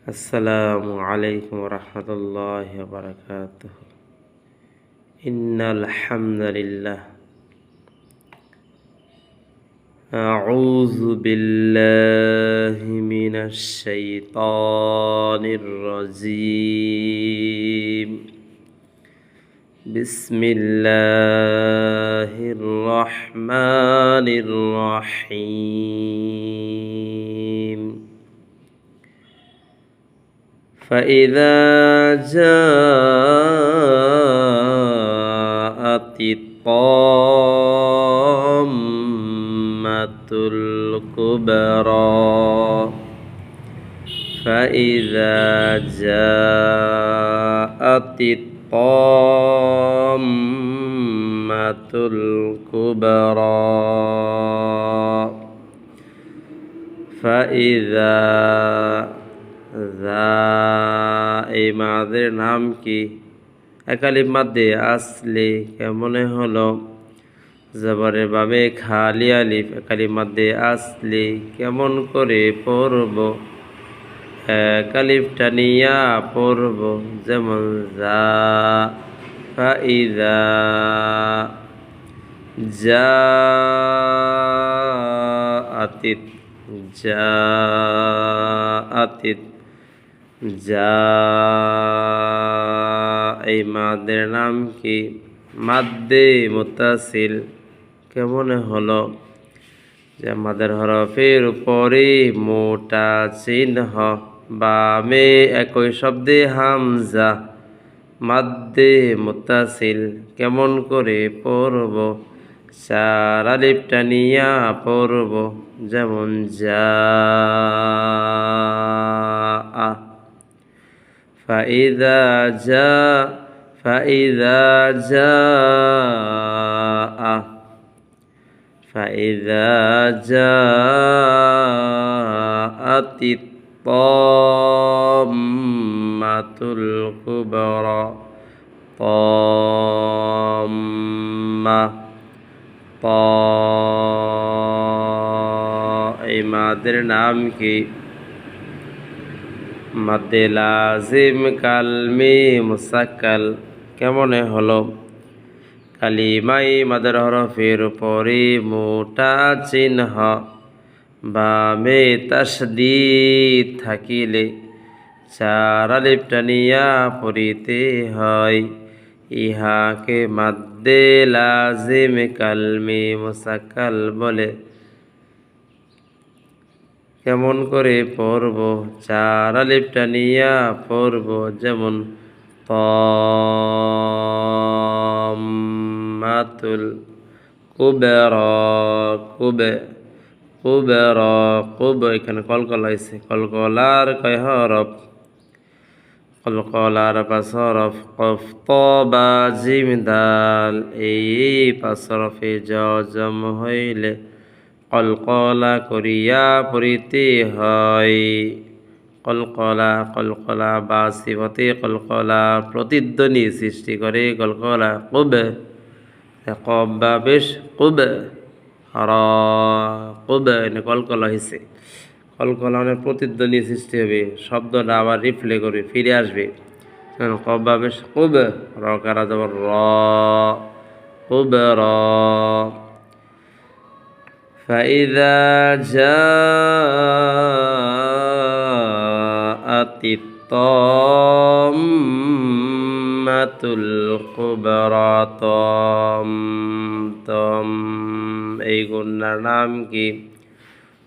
আসসালামু আলাইকুম রহমতুল্লাহি ওয়া বারাকাতুহু। ইন্নাল হামদালিল্লাহ আউযু বিল্লাহি মিনাশ শাইতানির রাজীম। বিসমিল্লাহির রহমানির রহিম। فإذا جاءت الطامة الكبرى فإذا جاءت الطامة الكبرى فإذا এই মাদের নাম কি? একালিফ মাদ্দে আসলে কেমনে হলো? জবরের বাবে খালি আলিফ একালিফ মাদ্দে আসলে কেমন করে পড়ব? একালিফটা নিয়া পড়ব, যেমন যা ফাইদা যা আতিত যা আতিত যা। এই মাদের নাম কি? মাদ্দে মুত্তাসিল কেমনে হলো? যে মাদের হরফের উপরে মোটা চিহ্ন বামে একই শব্দে হামজা। মাদ্দে মুত্তাসিল কেমন করে পড়ব? চার আলিফটা নিয়া পড়ব, যেমন যা ফাইদা যা ফাইদা যা ফাইদা যা আতিত তাম্মাতুল কুবরা তাম্মা এই মাদের নাম কি? মাদ্দে লাজিম কালমে মুসাক্কাল কেমনে হলো? কালিমাই মাদের হরফের উপরে মোটা চিহ্ন বামে তাসদীদ থাকিলে চার আলিফটা নিয়া পড়িতে হয়। ইহাকে মাদ্দে লাজিম কালমে মুসাক্কাল বলে। কেমন করে পড়ব? চার আলিফটা নিয়া পড়ব, যেমন তাম্মাতুল কুবরা কুবে কুবরা কুব। এখানে কলকলা হয়েছে, কলকলার কয় হরফ? কলকলার 5 হরফ কফ ত বা জিম দাল। এই 5 হরফে জজম হইলে কলকলা করিয়া পড়িতে হয়। কলকলা কলকলা বা সিফতে কলকলা প্রতিধ্বনি সৃষ্টি করে। কলকলা কুবে কব বা বেশ কুবে র কুবে কলকলা হয়েছে। কলকলা মানে প্রতিধ্বনি সৃষ্টি হবে, শব্দটা আবার রিপ্লে করবে, ফিরে আসবে। কব বা বেশ কুবে র কারা যাব র কুবে র। فإذا جاءت الطامة الكبرى এই গুণার নাম কি?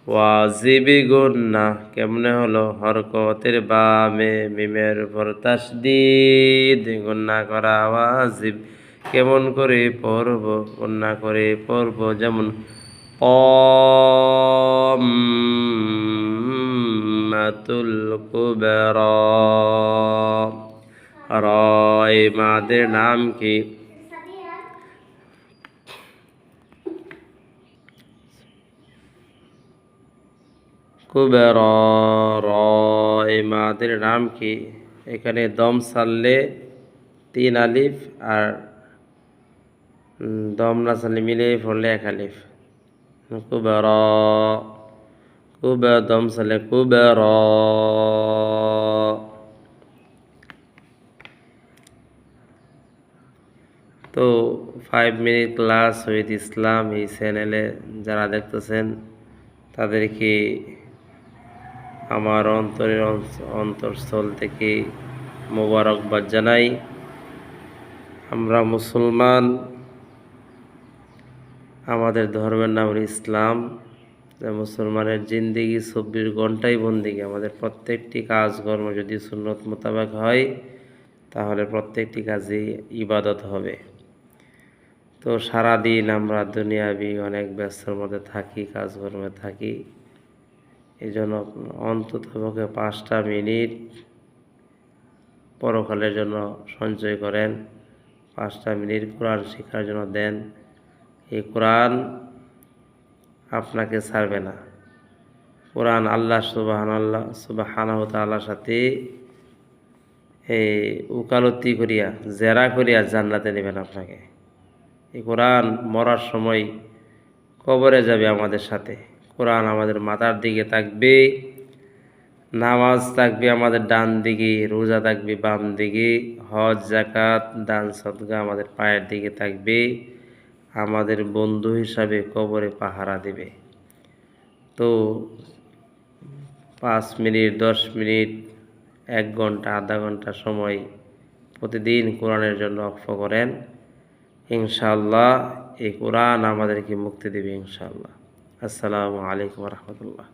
ওয়াজিবি গুণা কেমনে হলো? হরকতের বামে মিমের উপর তাসদীদ গুণা করা ওয়াজিব। কেমন করে পড়ব? গুণা করে পড়ব, যেমন তাম্মাতুল কুবরা। র এই মাদের নাম কি? কুবরা র এই মাদের নাম কি? এখানে দম সারলে 3 আলিফ আর দম না সারলে মিলে পড়লে 1 আলিফ। কুবরা কুবা দম সালে কুবরা তো 5 মিনিট ক্লাস উইথ ইসলাম এই চ্যানেলে যারা দেখতেছেন তাদেরকে আমার অন্তরস্থল থেকে মোবারকবাদ জানাই। আমরা মুসলমান, আমাদের ধর্মের নাম হল ইসলাম। মুসলমানের জিন্দেগি 24 ঘন্টাই বন্দেগি। আমাদের প্রত্যেকটি কাজকর্ম যদি সুন্নত মোতাবেক হয় তাহলে প্রত্যেকটি কাজই ইবাদত হবে। তো সারাদিন আমরা দুনিয়াবি অনেক ব্যস্তর মধ্যে থাকি, কাজকর্মে থাকি। এই জন্য অন্ততপক্ষে 5টা মিনিট পরকালের জন্য সঞ্চয় করেন। 5টা মিনিট কোরআন শেখার জন্য দেন। এই কোরআন আপনাকে ছাড়বে না। কোরআন আল্লাহ সুবহানাহু ওয়া তাআলার সাথে এই উকালতি করিয়া, জেরা করিয়া জান্নাতে নেবেন আপনাকে। এই কোরআন মরার সময় কবরে যাবে আমাদের সাথে। কোরআন আমাদের মাথার দিকে থাকবে, নামাজ থাকবে আমাদের ডান দিকে, রোজা থাকবে বাম দিকে, হজ যাকাত দান সদকা আমাদের পায়ের দিকে থাকবে। আমাদের বন্ধু হিসাবে কবরে পাহারা দেবে। তো 5 মিনিট, 10 মিনিট, 1 ঘন্টা, আধা ঘন্টা সময় প্রতিদিন কোরআনের জন্য ওয়াকফ করেন। ইনশাআল্লাহ এই কোরআন আমাদেরকে মুক্তি দেবে ইনশাআল্লাহ। আসসালামু আলাইকুম ওয়া রাহমাতুল্লাহ।